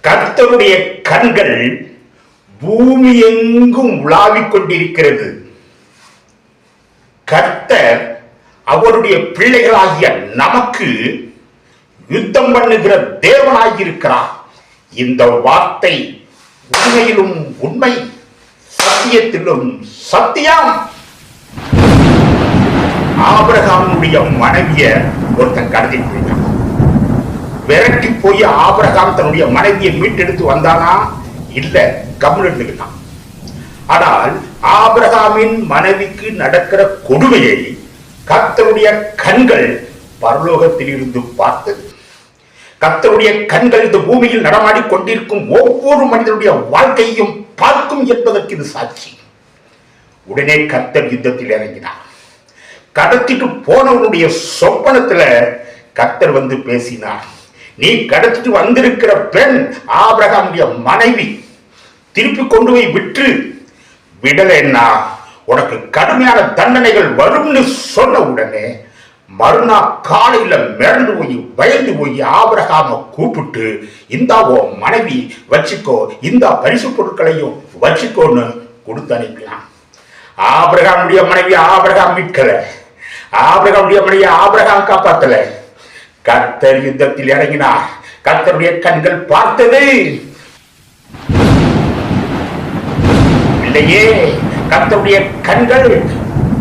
கர்த்தருடைய கண்கள் பூமி எங்கும் உலாவிக் கொண்டிருக்கிறது. கர்த்தர் அவருடைய பிள்ளைகளாகிய நமக்கு யுத்தம் பண்ணுகிற தேவனாயிருக்கிறார். இந்த வார்த்தை உண்மையிலும் உண்மை, சத்தியத்திலும் சத்தியம். ஆபிரகாமுடைய மனைவிய ஒருத்தன் கடத்தி போயிட்டான். விரட்டி போய் ஆபிரகாம் தன்னுடைய மனைவியை மீட்டெடுத்து வந்தானா? இல்ல, கம்முன்னுட்டான். ஆனால் ஆபிரகாமின் மனைவிக்கு நடக்கிற கொடுமையை கர்த்தருடைய கண்கள் பரலோகத்தில் இருந்து பார்த்தது. கர்த்தருடைய கண்கள் இந்த பூமியில் நடமாடி கொண்டிருக்கும் ஒவ்வொரு மனிதனுடைய வாழ்க்கையையும் பார்க்கும் என்பதற்கு இது சாட்சி. உடனே கர்த்தர் யுத்தத்தில் இறங்கினார். கடத்திட்டு போனவனுடைய சொப்பனத்துல கர்த்தர் வந்து பேசினார். நீ கடத்திட்டு வந்திருக்கிற பெண் ஆபிரகாமுடைய மனைவி, திருப்பி கொண்டு போய் விட்டு விடலைன்னா உனக்கு கடுமையான தண்டனைகள் வரும்னு சொன்ன உடனே மறுநாள் காலையில மிரண்டு போய் பயந்து போய் ஆபிரகாம கூப்பிட்டு, இந்தாவோ மனைவி வச்சுக்கோ, இந்த பரிசு பொருட்களையும் வச்சுக்கோன்னு கொடுத்து அனுப்பினான். ஆபிரகாமுடைய மனைவி ஆபிரகாம் மீட்கல, ஆபிரகாமுடைய மனைவி ஆபிரகாம் காப்பாத்தல. கர்த்தர் யுத்தத்தில் இறங்கினார். கர்த்தருடைய கண்கள் பார்த்தது இல்லையே. கர்த்தருடைய கண்கள்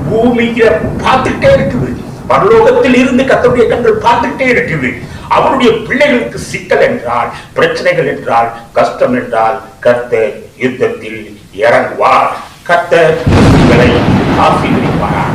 பூமியில பார்த்துட்டே இருக்குது. பரலோகத்தில் இருந்து கர்த்தருடைய கண்கள் பார்த்துட்டே இருக்குது. அவருடைய பிள்ளைகளுக்கு சிக்கல் என்றால், பிரச்சனைகள் என்றால், கஷ்டம் என்றால் கர்த்தர் யுத்தத்தில் இறங்குவார். கர்த்தர் ஆசீர்வதிப்பார்.